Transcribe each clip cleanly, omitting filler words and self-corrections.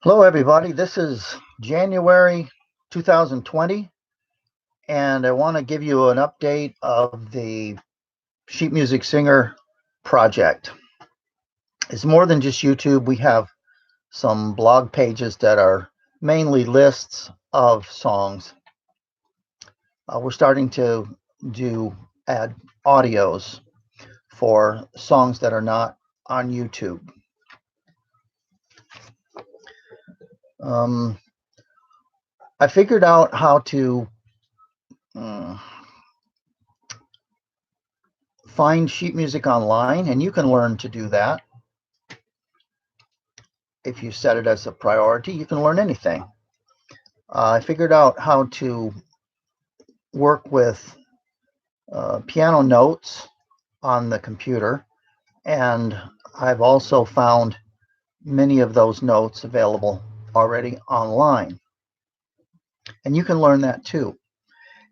Hello, everybody. This is January 2020, and I want to give you an update of the Sheet Music Singer project. It's more than just YouTube. We have some blog pages that are mainly lists of songs. We're starting to add audios for songs that are not on YouTube. I figured out how to find sheet music online, and you can learn to do that. If you set it as a priority, you can learn anything. I figured out how to work with piano notes on the computer, and I've also found many of those notes available already online. And you can learn that too.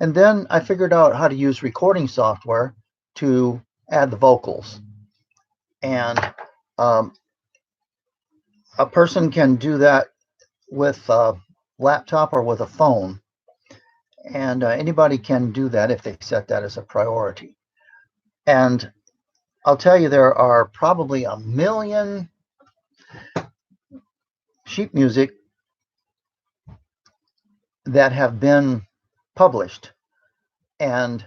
And then I figured out how to use recording software to add the vocals. And a person can do that with a laptop or with a phone. And anybody can do that if they set that as a priority. And I'll tell you, there are probably 1 million sheet music that have been published. And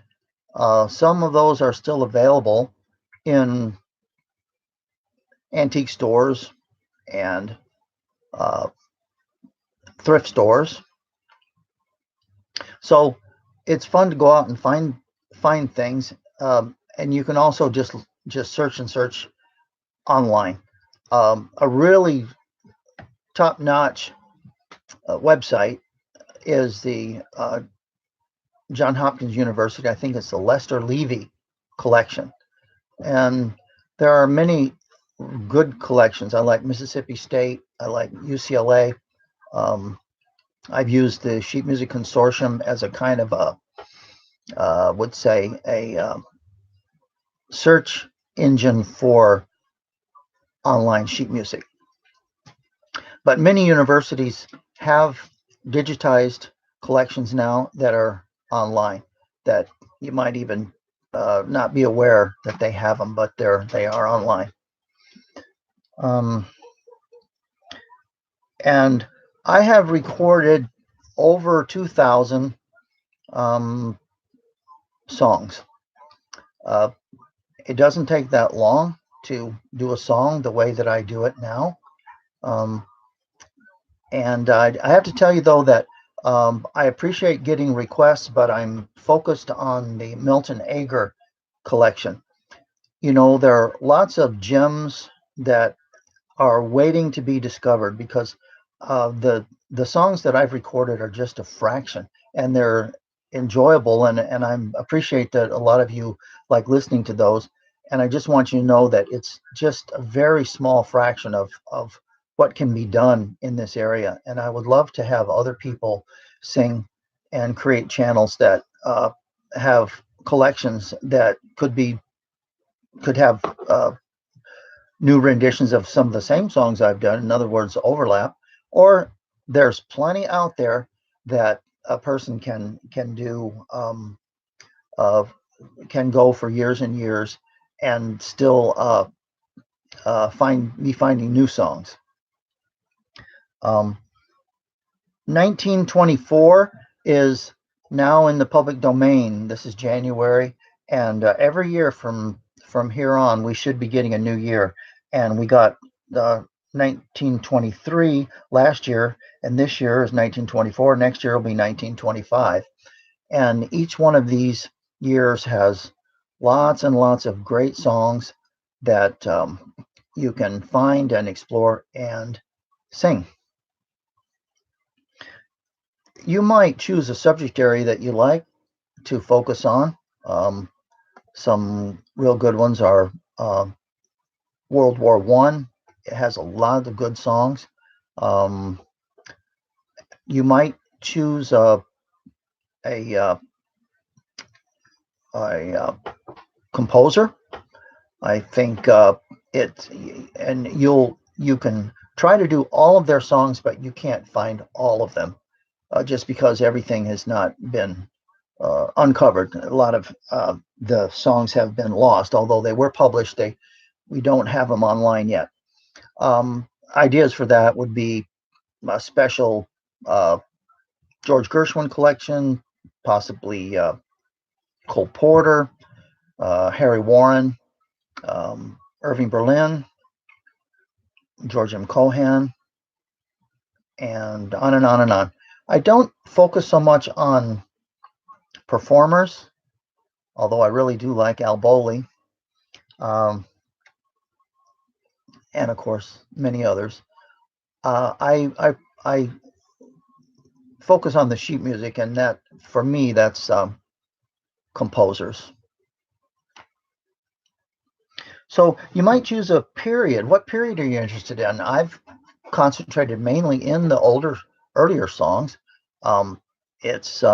some of those are still available in antique stores and thrift stores. So it's fun to go out and find things, and you can also just search online. A really top-notch website is the Johns Hopkins University. I think it's the Lester Levy collection, and there are many good collections. I like Mississippi State. I like UCLA. I've used the Sheet Music Consortium as a kind of a, would say, a search engine for online sheet music. But many universities have digitized collections now that are online, that you might even not be aware that they have them, but they are online. And I have recorded over 2,000 songs. It doesn't take that long to do a song the way that I do it now. And I have to tell you, though, that I appreciate getting requests, but I'm focused on the Milton Ager collection. You know, there are lots of gems that are waiting to be discovered, because the songs that I've recorded are just a fraction, and they're enjoyable, and I appreciate that a lot of you like listening to those. And I just want you to know that it's just a very small fraction of what can be done in this area. And I would love to have other people sing and create channels that have collections that could have new renditions of some of the same songs I've done. In other words, overlap. Or there's plenty out there that a person can do, can go for years and years and still finding new songs. 1924 is now in the public domain. This is January, and every year from here on, we should be getting a new year. And we got 1923 last year, and this year is 1924. Next year will be 1925. And each one of these years has lots and lots of great songs that you can find and explore and sing. You might choose a subject area that you like to focus on. Some real good ones are World War I. It has a lot of good songs. You might choose a composer. I think and you can try to do all of their songs, but you can't find all of them just because everything has not been uncovered. A lot of the songs have been lost, although they were published. We don't have them online yet. Ideas for that would be a special George Gershwin collection, possibly Cole Porter, Harry Warren, Irving Berlin, George M. Cohan, and on and on and on. I don't focus so much on performers, although I really do like Al Bowley, and of course many others. I focus on the sheet music, and that for me that's composers. So you might choose a period. What period are you interested in? I've concentrated mainly in the earlier songs. It's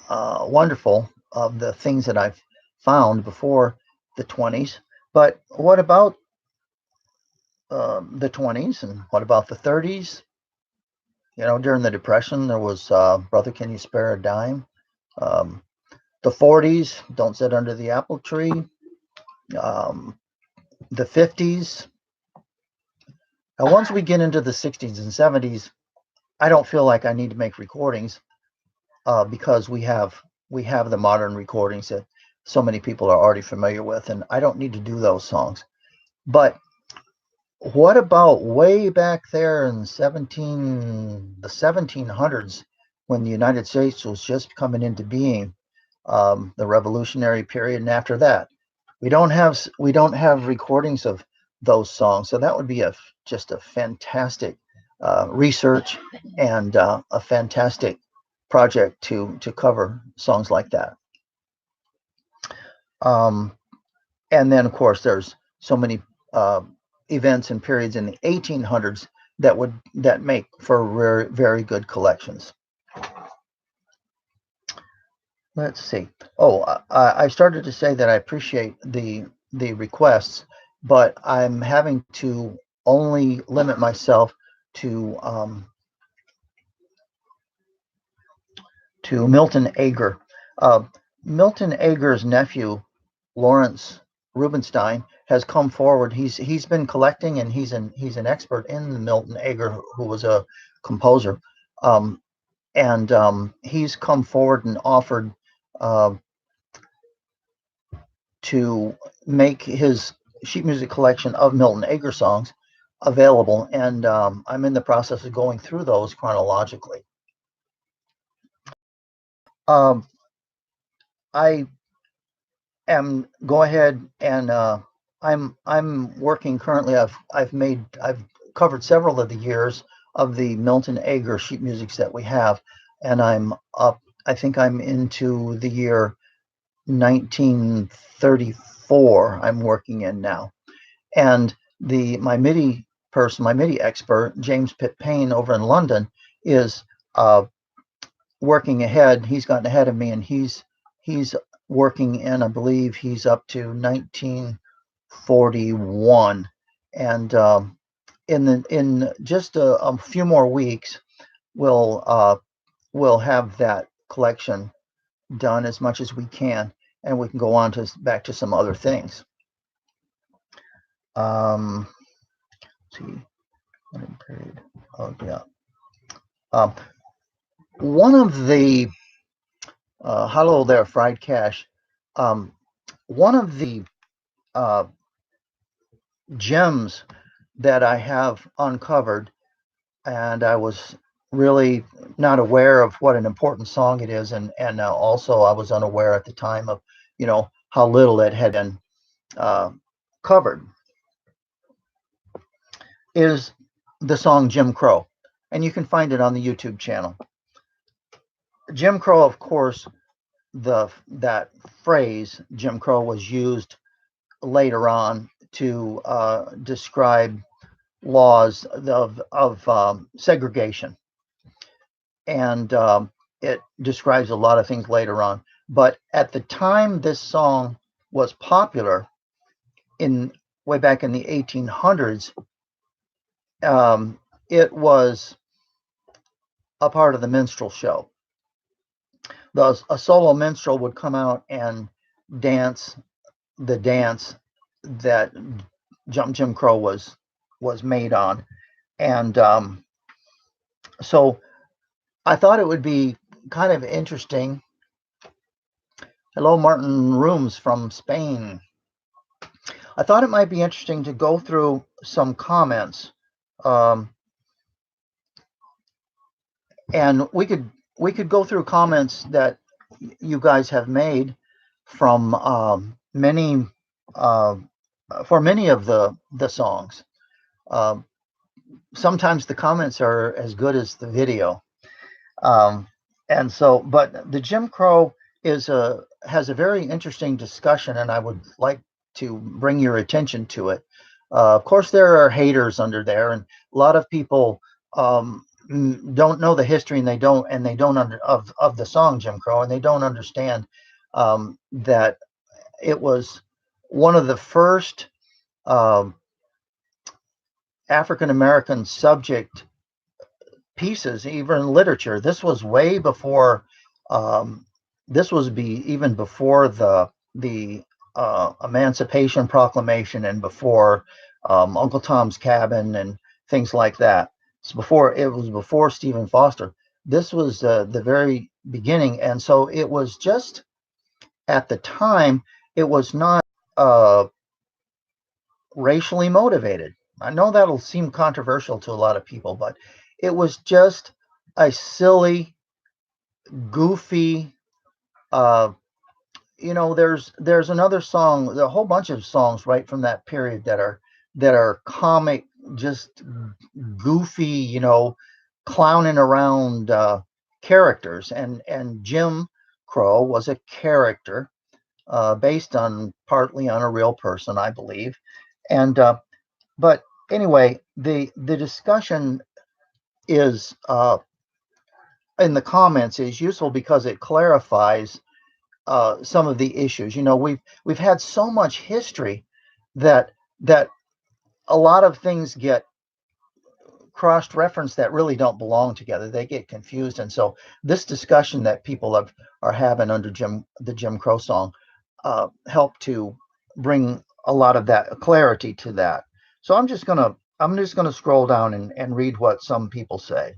wonderful of the things that I've found before the 20s. But what about the 20s, and what about the 30s? During the Depression, there was Brother, Can You Spare a Dime? The 40s, Don't Sit Under the Apple Tree. The 50s. Now, once we get into the 60s and 70s, I don't feel like I need to make recordings because we have the modern recordings that so many people are already familiar with, and I don't need to do those songs. But what about way back there in the 1700s, when the United States was just coming into being, the Revolutionary period, and after that, we don't have recordings of those songs. So that would be just a fantastic research and a fantastic project to cover songs like that. And then, of course, there's so many events and periods in the 1800s that make for very, very good collections. Let's see. Oh, I started to say that I appreciate the requests, but I'm having to only limit myself to Milton Ager. Milton Ager's nephew, Lawrence Rubinstein, has come forward. He's been collecting, and he's an expert in the Milton Ager, who was a composer, and he's come forward and offered to make his sheet music collection of Milton Ager songs available, and I'm in the process of going through those chronologically. I am go ahead and I'm working currently. I've covered several of the years of the Milton Ager sheet musics that we have, and I'm up. I think I'm into the year 1934. I'm working in now, and my MIDI expert, James Pitt Payne over in London, is working ahead. He's gotten ahead of me, and he's working in, I believe he's up to 1941, and in just a few more weeks, we'll have that collection done as much as we can, and we can go on back to some other things. Let's see, period. Oh yeah. One of the hello there, Fried Cash. One of the gems that I have uncovered, and I was really not aware of what an important song it is, and also I was unaware at the time of how little it had been covered, is the song Jim Crow, and you can find it on the YouTube channel. Jim Crow, of course, that phrase Jim Crow was used later on to describe laws of segregation, and it describes a lot of things later on. But at the time this song was popular, in way back in the 1800s, it was a part of the minstrel show. A solo minstrel would come out and dance the dance that Jim Crow was made on, and so I thought it would be kind of interesting. Hello, Martin Rooms from Spain. I thought it might be interesting to go through some comments, and we could go through comments that you guys have made from many for many of the songs. Sometimes the comments are as good as the video, and so. But the Jim Crow has a very interesting discussion, and I would like to bring your attention to it. Of course, there are haters under there, and a lot of people don't know the history, and they don't of the song Jim Crow, and they don't understand that it was one of the first African American subject pieces, even in literature. This was way before. This was even before the Emancipation Proclamation, and before Uncle Tom's Cabin and things like that. It was before Stephen Foster. This was the very beginning, and so it was just at the time. It was not racially motivated. I know that'll seem controversial to a lot of people, but it was just a silly, goofy. There's another song, a whole bunch of songs right from that period that are comic, just goofy, clowning around characters, and Jim Crow was a character based partly on a real person, I believe, and but anyway, the discussion is in the comments is useful because it clarifies some of the issues. We've had so much history that a lot of things get cross-referenced that really don't belong together. They get confused, and so this discussion that people are having under the Jim Crow song help to bring a lot of that clarity to that. So I'm just gonna scroll down and read what some people say.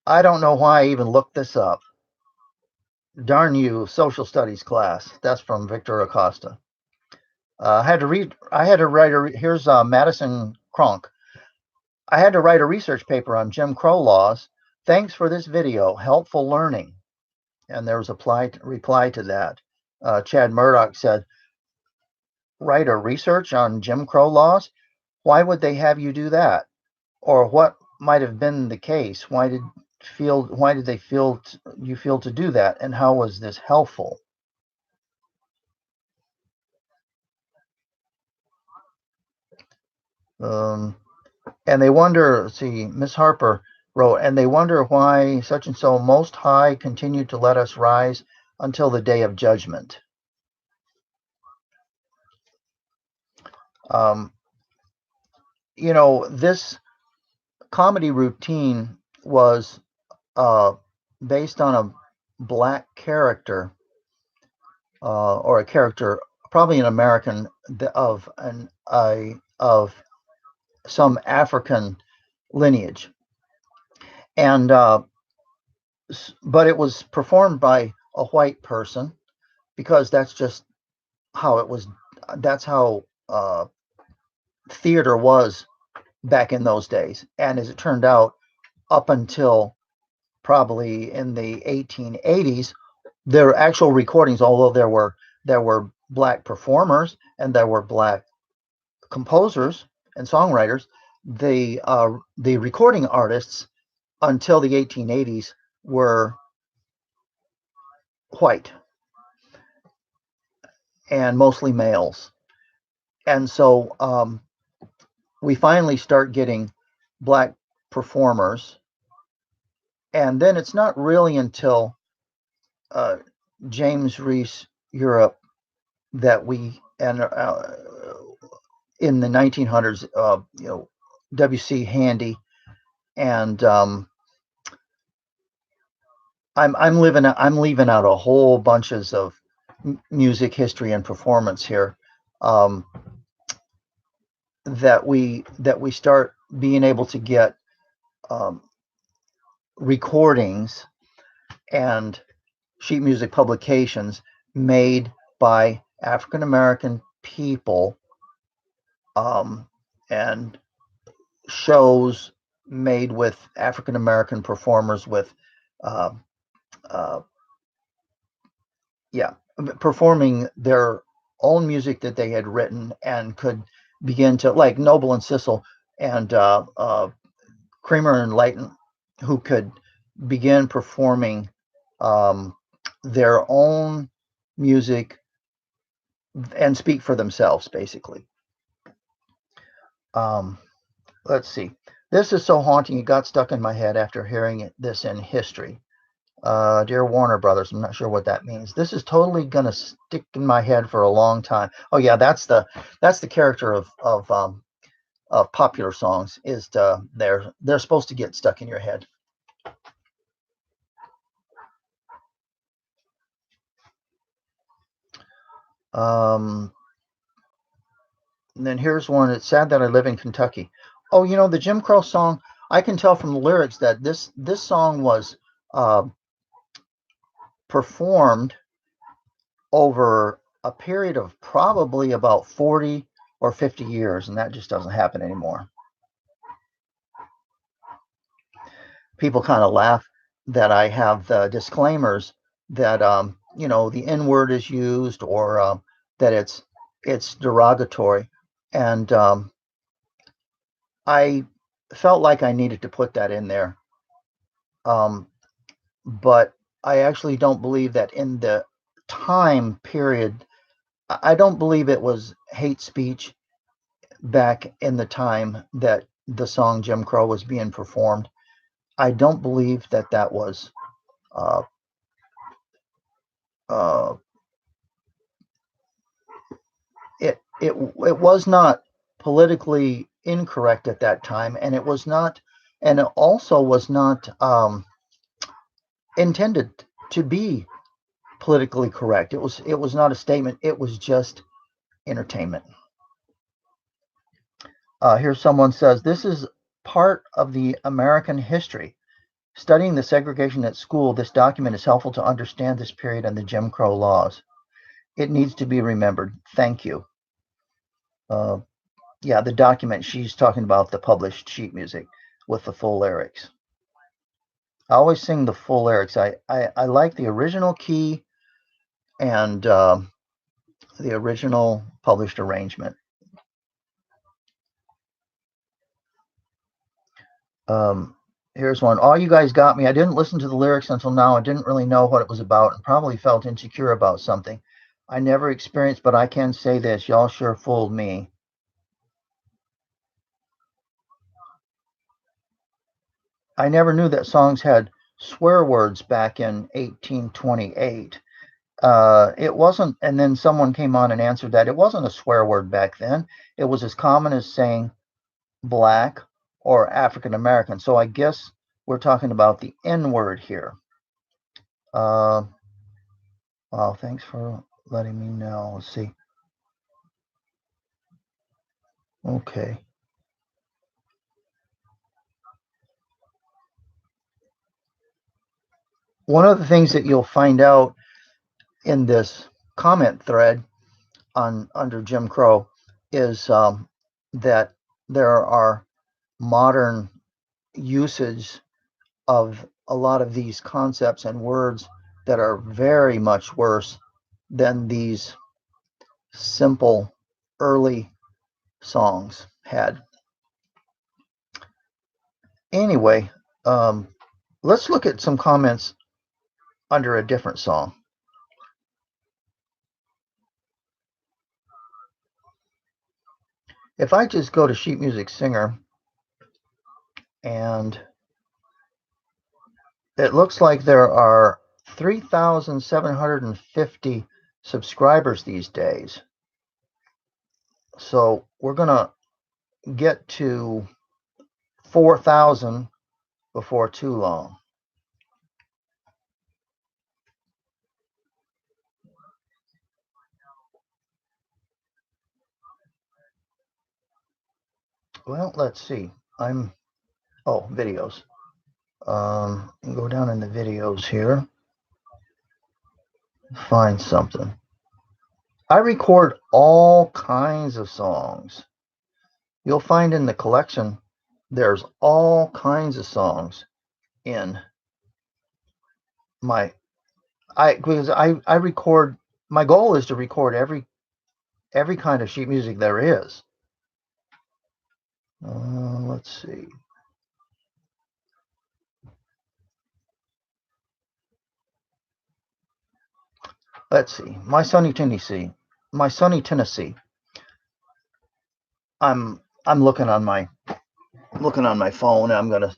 I don't know why I even looked this up. Darn you, social studies class. That's from Victor Acosta. I had to write here's Madison Kronk. I had to write a research paper on Jim Crow laws. Thanks for this video. Helpful learning. And there was a reply to that. Chad Murdoch said, write a research on Jim Crow laws? Why would they have you do that? Or what might have been the case? Why did they feel you feel to do that? And how was this helpful? And they wonder, see, Miss Harper wrote, and they wonder why such and so Most High continued to let us rise until the day of judgment. This comedy routine was based on a black character, or a character, probably an American of some African lineage, and but it was performed by a white person because that's just how it was. That's how theater was back in those days, and as it turned out, up until probably in the 1880s, there were actual recordings. Although there were black performers and there were black composers and songwriters, the recording artists until the 1880s were white and mostly males, and so we finally start getting black performers, and then it's not really until James Reese Europe that we and in the 1900s, W.C. Handy, and I'm leaving out a whole bunches of music history and performance here, um, that we start being able to get um, recordings and sheet music publications made by African American people, and shows made with African American performers with, uh, uh, yeah, performing their own music that they had written, and could begin to, like Noble and Sissel and Creamer and Leighton, who could begin performing um, their own music and speak for themselves, basically. Um, let's see. This is so haunting, it got stuck in my head after hearing this in history. Dear Warner Brothers, I'm not sure what that means. This is totally gonna stick in my head for a long time. Oh yeah, that's the character of popular songs, is they're supposed to get stuck in your head. Um, and then here's one. It's sad that I live in Kentucky. Oh, the Jim Crow song. I can tell from the lyrics that this song was uh, performed over a period of probably about 40 or 50 years, and that just doesn't happen anymore. People kind of laugh that I have the disclaimers that the N word is used, or that it's derogatory, and I felt like I needed to put that in there, but I actually don't believe that in the time period. I don't believe it was hate speech back in the time that the song Jim Crow was being performed. I don't believe that was uh, uh, it was not politically incorrect at that time, and it was not, and it also was not intended to be politically correct. It was not a statement. It was just entertainment. Here someone says, this is part of the American history. Studying the segregation at school, this document is helpful to understand this period and the Jim Crow laws. It needs to be remembered. Thank you. Yeah, the document, she's talking about the published sheet music with the full lyrics. I always sing the full lyrics. I like the original key and the original published arrangement. Here's one. Oh, you guys got me. I didn't listen to the lyrics until now. I didn't really know what it was about and probably felt insecure about something I never experienced, but I can say this. Y'all sure fooled me. I never knew that songs had swear words back in 1828. It wasn't, and then someone came on and answered that it wasn't a swear word back then. It was as common as saying black or African American. So I guess we're talking about the N word here. Well, thanks for letting me know. Let's see. Okay. One of the things that you'll find out in this comment thread under Jim Crow is that there are modern usage of a lot of these concepts and words that are very much worse than these simple early songs had. Anyway, let's look at some comments under a different song. If I just go to Sheet Music Singer, and it looks like there are 3,750 subscribers these days. So we're going to get to 4,000 before too long. Well, let's see. Videos. Go down in the videos here. Find something. I record all kinds of songs. You'll find in the collection there's all kinds of songs in because I record. My goal is to record every kind of sheet music there is. Let's see. My sunny Tennessee. I'm looking on my phone. I'm gonna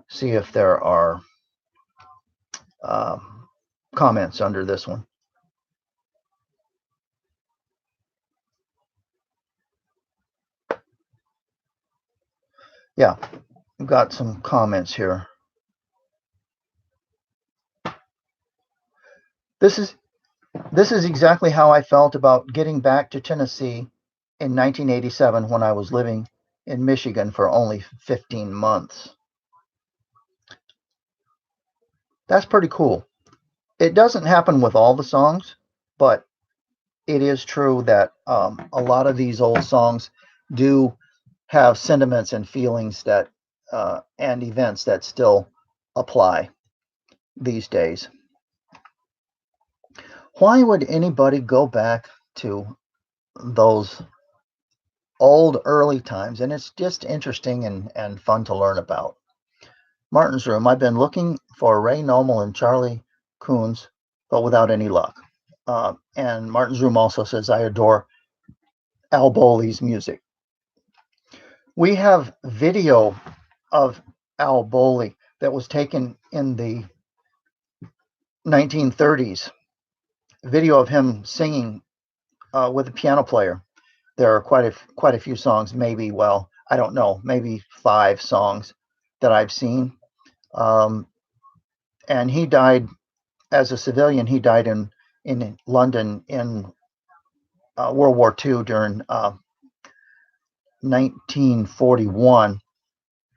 see if there are comments under this one. Yeah, we've got some comments here. This is exactly how I felt about getting back to Tennessee in 1987 when I was living in Michigan for only 15 months. That's pretty cool. It doesn't happen with all the songs, but it is true that a lot of these old songs do have sentiments and feelings that and events that still apply these days. Why would anybody go back to those old early times? And it's just interesting and fun to learn about. Martin's Room. I've been looking for Ray Noble and Charlie Coons, but without any luck. And Martin's Room also says, I adore Al Bowley's music. We have video of Al Bowley that was taken in the 1930s. Video of him singing with a piano player. There are quite a few songs, maybe, I don't know, maybe 5 songs that I've seen. And he died as a civilian. He died in London in World War II during 1941.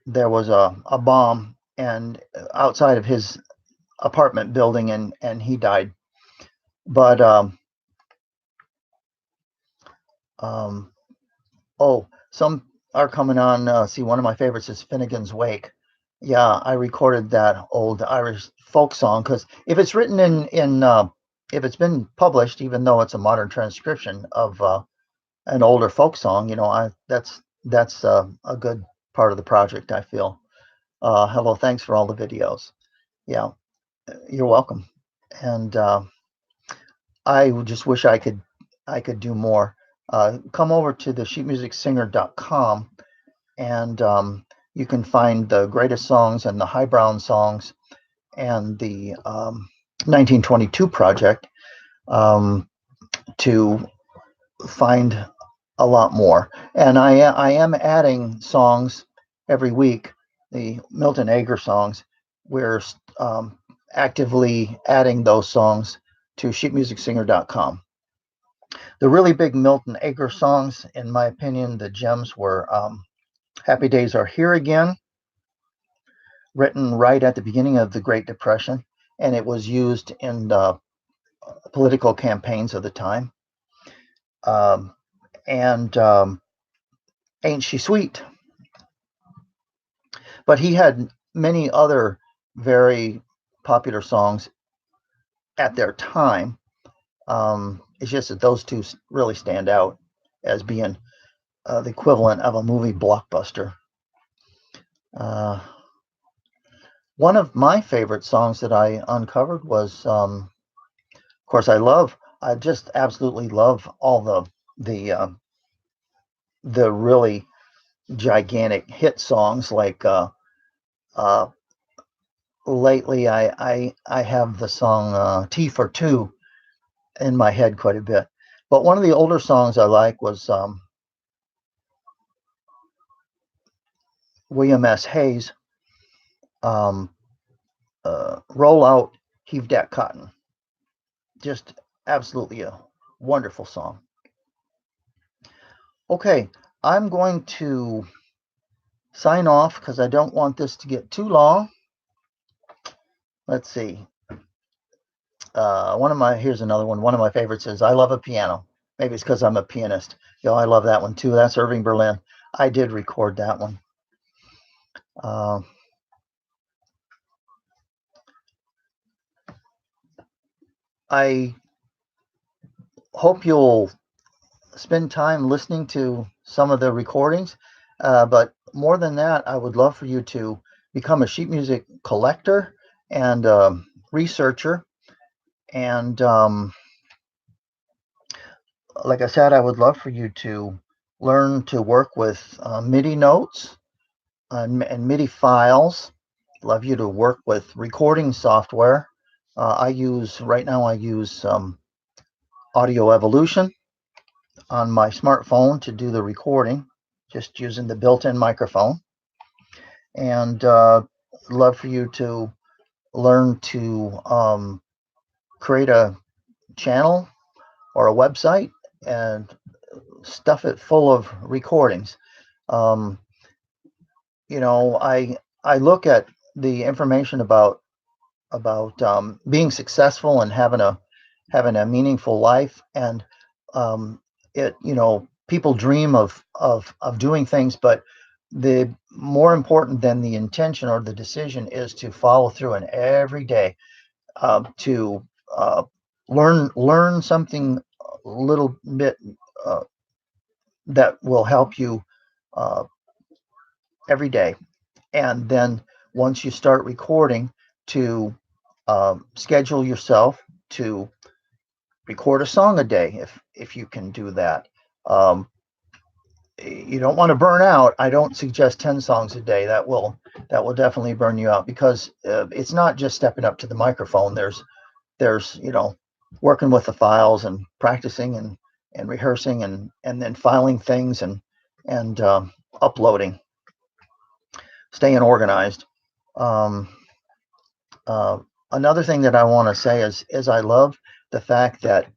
There was a bomb and outside of his apartment building, and he died. But some are coming on. See, one of my favorites is Finnegan's Wake. Yeah, I recorded that old Irish folk song because if it's written if it's been published, even though it's a modern transcription of an older folk song, that's a good part of the project, I feel. Hello, thanks for all the videos. Yeah, you're welcome. And I just wish I could do more. Come over to the sheetmusicsinger.com and you can find the greatest songs and the highbrow songs and the 1922 project to find a lot more. And I am adding songs every week, the Milton Ager songs. We're actively adding those songs to sheetmusicsinger.com. The really big Milton Ager songs, in my opinion, the gems were Happy Days Are Here Again, written right at the beginning of the Great Depression, and it was used in the political campaigns of the time. And Ain't She Sweet? But he had many other very popular songs at their time. It's just that those two really stand out as being the equivalent of a movie blockbuster. One of my favorite songs that I uncovered was, of course, I just absolutely love all the really gigantic hit songs like lately I have the song Tea for Two in my head quite a bit. But one of the older songs I like was William S. Hayes, um, Roll Out, Heave Dat Cotton. Just absolutely a wonderful song. Okay, I'm going to sign off because I don't want this to get too long. Let's see. Here's another one. One of my favorites is I Love a Piano. Maybe it's because I'm a pianist. I love that one too. That's Irving Berlin. I did record that one. I hope you'll spend time listening to some of the recordings. But more than that, I would love for you to become a sheet music collector and researcher. And like I said, I would love for you to learn to work with MIDI notes and MIDI files. Love you to work with recording software. Right now I use Audio Evolution on my smartphone to do the recording, just using the built-in microphone. And love for you to learn to create a channel or a website and stuff it full of recordings. I look at the information about being successful and having a meaningful life, and people dream of doing things, but the more important than the intention or the decision is to follow through, and every day to learn something a little bit that will help you every day. And then once you start recording, to schedule yourself to record a song a day if you can do that. You don't want to burn out. I don't suggest 10 songs a day. That will definitely burn you out, because it's not just stepping up to the microphone. There's working with the files and practicing and rehearsing and then filing things and uploading, staying organized. Another thing that I want to say is I love the fact that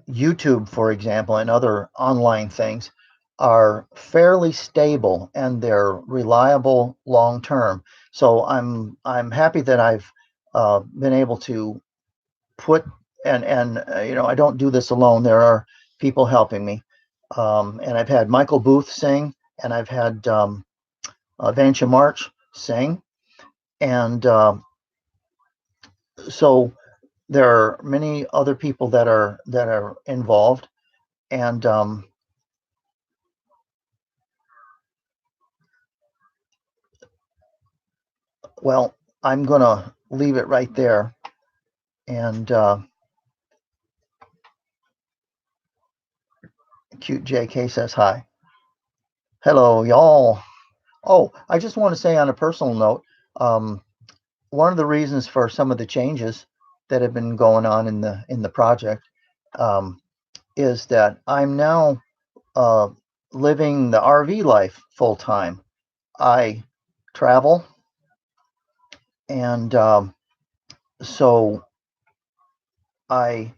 YouTube, for example, and other online things are fairly stable and they're reliable long term. So I'm happy that I've been able to put and I don't do this alone. There are people helping me, and I've had Michael Booth sing, and I've had Vansha March sing, and so there are many other people that are involved, and well, I'm gonna leave it right there. And Cute JK says hi. Hello, y'all. Oh, I just want to say on a personal note, one of the reasons for some of the changes that have been going on in the project is that I'm now living the RV life full time. I travel, and so I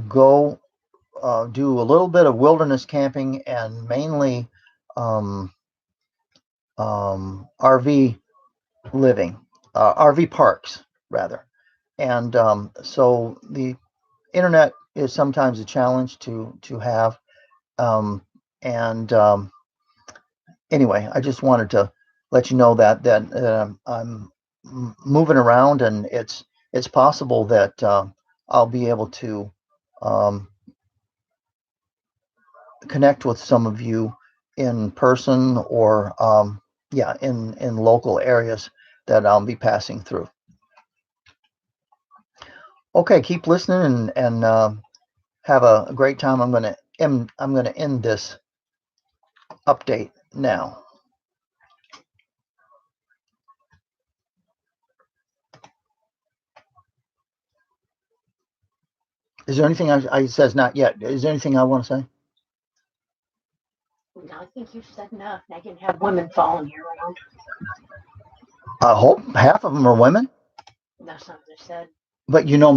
go do a little bit of wilderness camping and mainly RV living, RV parks rather. And so the internet is sometimes a challenge to have. And anyway, I just wanted to let you know that I'm moving around, and it's possible that I'll be able to connect with some of you in person, or in local areas that I'll be passing through. Okay, keep listening and have a great time. I'm gonna end this update now. Is there anything I says not yet? Is there anything I want to say? No, I think you've said enough. Now you can have women following you around. I hope half of them are women, That's not what I said. but you know